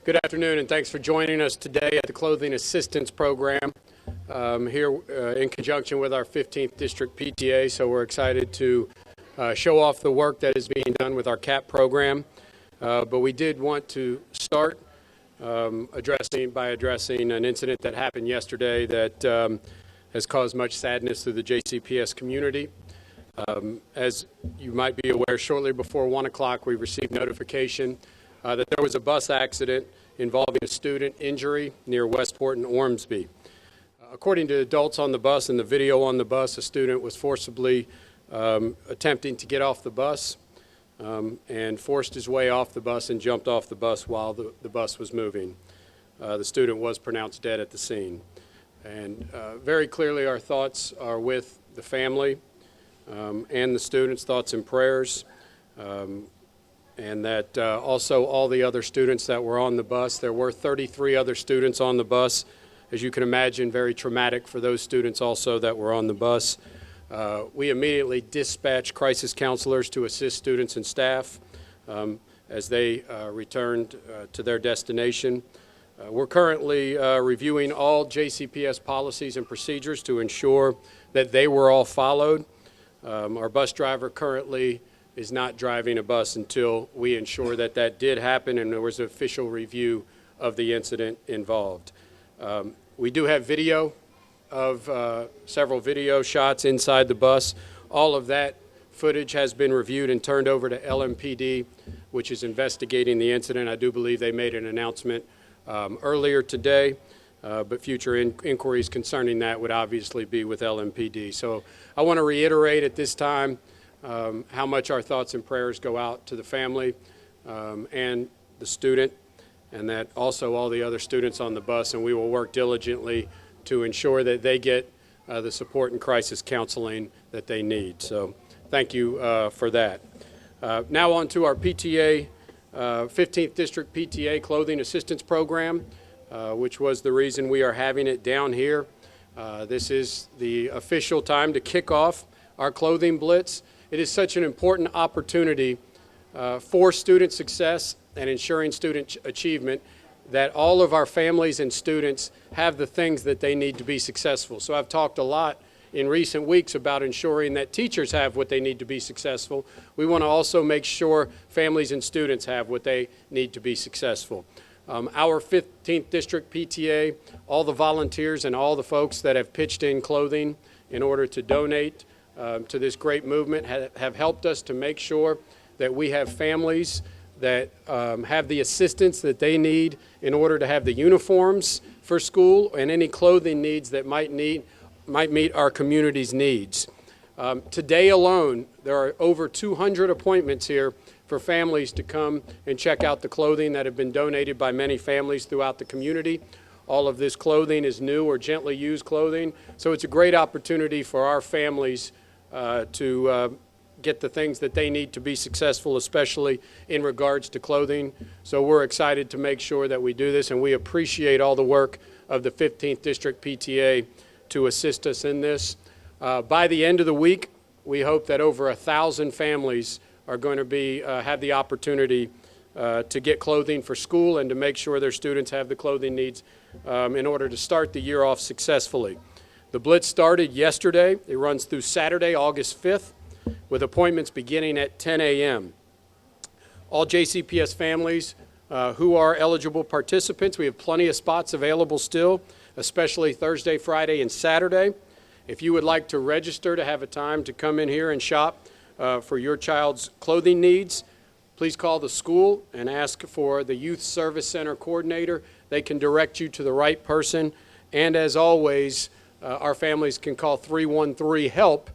Good afternoon, and thanks for joining us today at the Clothing Assistance Program here in conjunction with our 15th District PTA. So we're excited to show off the work that is being done with our CAP program. But we did want to start addressing an incident that happened yesterday that has caused much sadness through the JCPS community. As you might be aware, shortly before 1 o'clock, we received notification that there was a bus accident involving a student injury near Westport and Ormsby. According to adults on the bus and the video on the bus, a student was forcibly attempting to get off the bus and forced his way off the bus and jumped off the bus while the bus was moving. The student was pronounced dead at the scene. And very clearly our thoughts are with the family and the students, thoughts and prayers. And that also all the other students that were on the bus. There were 33 other students on the bus. As you can imagine, very traumatic for those students also that were on the bus. We immediately dispatched crisis counselors to assist students and staff as they returned to their destination. We're currently reviewing all JCPS policies and procedures to ensure that they were all followed. Our bus driver currently is not driving a bus until we ensure that that did happen and there was an official review of the incident involved. We do have video of several video shots inside the bus. All of that footage has been reviewed and turned over to LMPD, which is investigating the incident. I do believe they made an announcement earlier today, but future inquiries concerning that would obviously be with LMPD. So I want to reiterate at this time how much our thoughts and prayers go out to the family and the student, and that also all the other students on the bus, and we will work diligently to ensure that they get the support and crisis counseling that they need. So thank you for that. Now on to our PTA, 15th District PTA Clothing Assistance Program, which was the reason we are having it down here. This is the official time to kick off our clothing blitz. It is such an important opportunity for student success and ensuring student achievement that all of our families and students have the things that they need to be successful. So I've talked a lot in recent weeks about ensuring that teachers have what they need to be successful. We want to also make sure families and students have what they need to be successful. Our 15th District PTA, all the volunteers and all the folks that have pitched in clothing in order to donate to this great movement have helped us to make sure that we have families that have the assistance that they need in order to have the uniforms for school and any clothing needs that might meet our community's needs. Today alone, there are over 200 appointments here for families to come and check out the clothing that have been donated by many families throughout the community. All of this clothing is new or gently used clothing, so it's a great opportunity for our families to get the things that they need to be successful, especially in regards to clothing. So we're excited to make sure that we do this, and we appreciate all the work of the 15th District PTA to assist us in this. By the end of the week, we hope that over 1,000 families are going to have the opportunity to get clothing for school and to make sure their students have the clothing needs in order to start the year off successfully. The Blitz started yesterday. It runs through Saturday, August 5th, with appointments beginning at 10 a.m. All JCPS families who are eligible participants, we have plenty of spots available still, especially Thursday, Friday, and Saturday. If you would like to register to have a time to come in here and shop for your child's clothing needs, please call the school and ask for the Youth Service Center coordinator. They can direct you to the right person. And as always, our families can call 313-HELP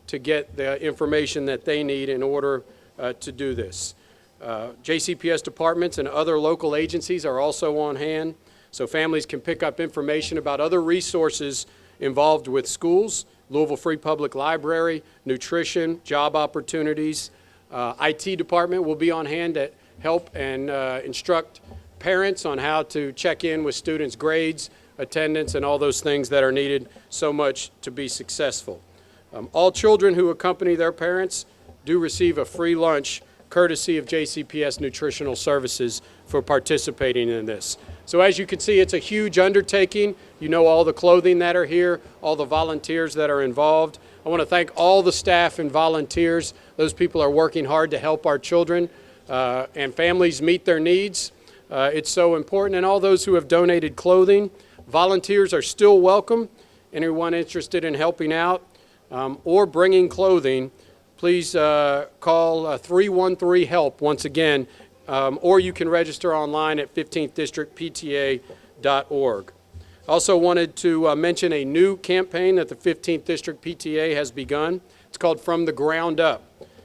to get the information that they need in order to do this. JCPS departments and other local agencies are also on hand, so families can pick up information about other resources involved with schools, Louisville Free Public Library, nutrition, job opportunities. IT department will be on hand to help and instruct parents on how to check in with students' grades, attendance, and all those things that are needed so much to be successful. All children who accompany their parents do receive a free lunch courtesy of JCPS Nutritional Services for participating in this. So as you can see, it's a huge undertaking. You know all the clothing that are here, all the volunteers that are involved. I want to thank all the staff and volunteers. Those people are working hard to help our children and families meet their needs. It's so important. And all those who have donated clothing. Volunteers are still welcome. Anyone interested in helping out or bringing clothing, please call 313-HELP once again, or you can register online at 15thdistrictpta.org. I also wanted to mention a new campaign that the 15th District PTA has begun. It's called From the Ground Up,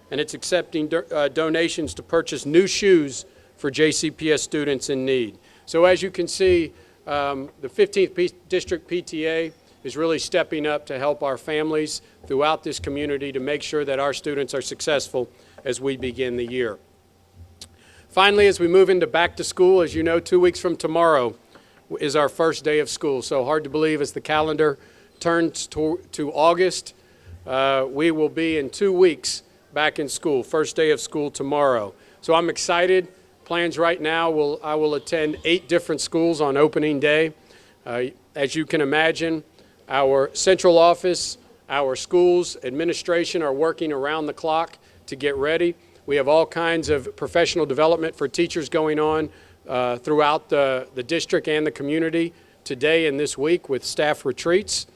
and it's accepting donations to purchase new shoes for JCPS students in need. So as you can see, the 15th District PTA is really stepping up to help our families throughout this community to make sure that our students are successful as we begin the year. Finally, as we move into back to school, as you know, 2 weeks from tomorrow is our first day of school. So hard to believe as the calendar turns to August, we will be in 2 weeks back in school, first day of school tomorrow. So I'm excited. Plans right now, I will attend 8 different schools on opening day. As you can imagine, our central office, our schools, administration are working around the clock to get ready. We have all kinds of professional development for teachers going on throughout the district and the community today and this week with staff retreats.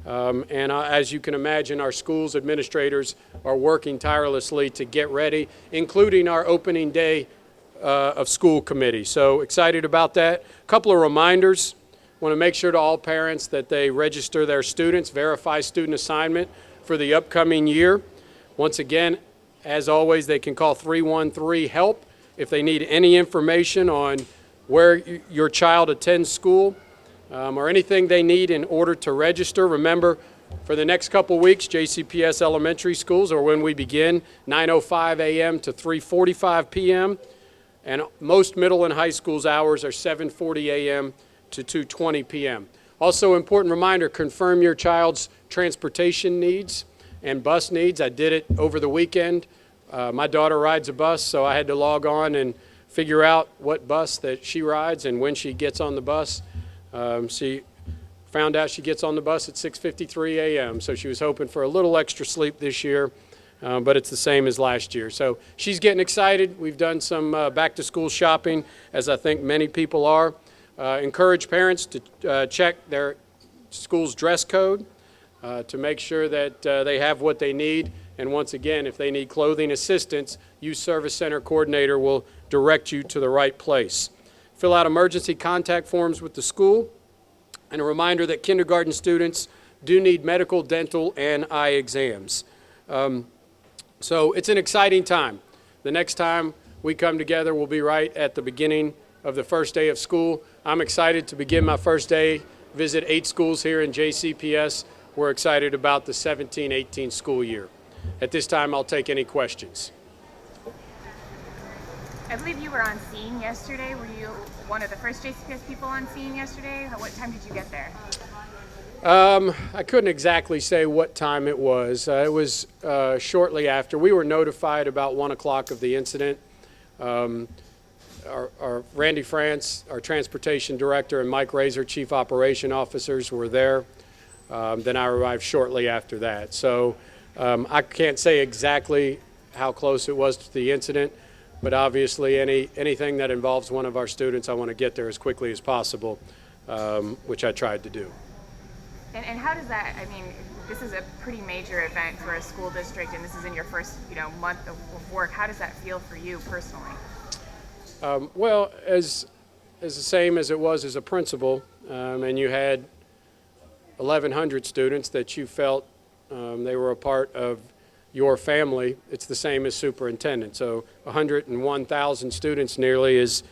As you can imagine, our schools administrators are working tirelessly to get ready, including our opening day of school committee. So excited about that. A couple of reminders. Want to make sure to all parents that they register their students, verify student assignment for the upcoming year. Once again, as always, they can call 313-HELP if they need any information on where your child attends school or anything they need in order to register. Remember, for the next couple weeks, JCPS elementary schools, or when we begin, 9:05 a.m. to 3:45 p.m., and most middle and high schools' hours are 7:40 a.m. to 2:20 p.m. Also, important reminder, confirm your child's transportation needs and bus needs. I did it over the weekend. My daughter rides a bus, so I had to log on and figure out what bus that she rides and when she gets on the bus. She found out she gets on the bus at 6:53 a.m., so she was hoping for a little extra sleep this year, but it's the same as last year. So she's getting excited. We've done some back-to-school shopping, as I think many people are. Encourage parents to check their school's dress code to make sure that they have what they need. And once again, if they need clothing assistance, Youth Service Center coordinator will direct you to the right place. Fill out emergency contact forms with the school. And a reminder that kindergarten students do need medical, dental, and eye exams. So it's an exciting time. The next time we come together will be right at the beginning of the first day of school. I'm excited to begin my first day, visit 8 schools here in JCPS. We're excited about the 17-18 school year. At this time, I'll take any questions. I believe you were on scene yesterday. Were you one of the first JCPS people on scene yesterday? What time did you get there? I couldn't exactly say what time it was. It was shortly after. We were notified about 1 o'clock of the incident. Our Randy France, our transportation director, and Mike Razor, chief operation officers, were there. Then I arrived shortly after that. So I can't say exactly how close it was to the incident, but obviously anything that involves one of our students, I want to get there as quickly as possible, which I tried to do. And how does that, I mean, this is a pretty major event for a school district, and this is in your first, month of work. How does that feel for you personally? Well, as the same as it was as a principal, and you had 1,100 students that you felt they were a part of your family, it's the same as superintendent. So 101,000 students nearly is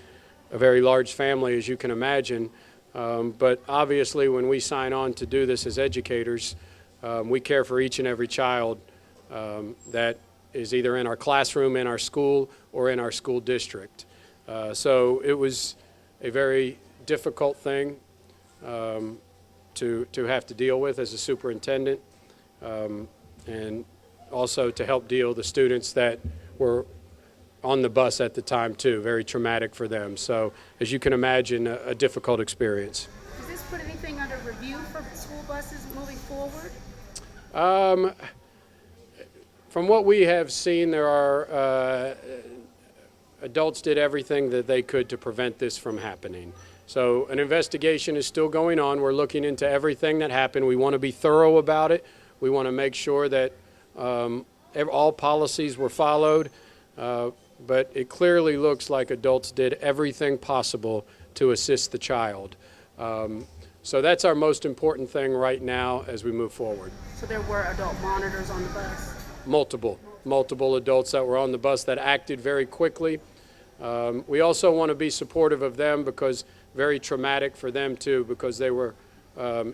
a very large family, as you can imagine. But obviously, when we sign on to do this as educators, we care for each and every child that is either in our classroom, in our school, or in our school district. So it was a very difficult thing to have to deal with as a superintendent, and also to help deal the students that were on the bus at the time too. Very traumatic for them. So as you can imagine, a difficult experience. Does this put anything under review for school buses moving forward? From what we have seen, there are adults did everything that they could to prevent this from happening. So an investigation is still going on. We're looking into everything that happened. We want to be thorough about it. We want to make sure that all policies were followed. But it clearly looks like adults did everything possible to assist the child. So that's our most important thing right now as we move forward. So there were adult monitors on the bus? Multiple adults that were on the bus that acted very quickly. We also want to be supportive of them because very traumatic for them too, because they were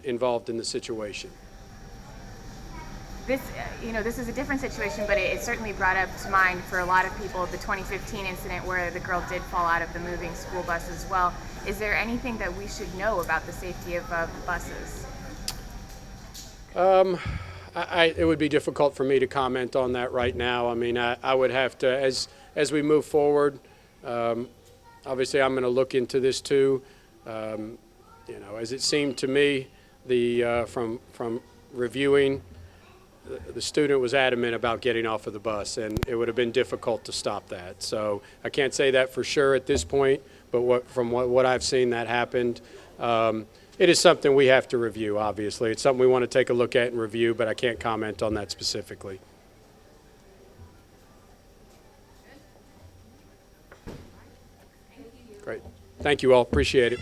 involved in the situation. This, this is a different situation, but it certainly brought up to mind for a lot of people the 2015 incident where the girl did fall out of the moving school bus as well. Is there anything that we should know about the safety of the buses? It would be difficult for me to comment on that right now. I mean, I would have to, as we move forward, obviously I'm going to look into this too. As it seemed to me, from reviewing, the student was adamant about getting off of the bus, and it would have been difficult to stop that. So I can't say that for sure at this point, but from what I've seen that happened, it is something we have to review, obviously. It's something we want to take a look at and review, but I can't comment on that specifically. Great. Thank you all. Appreciate it.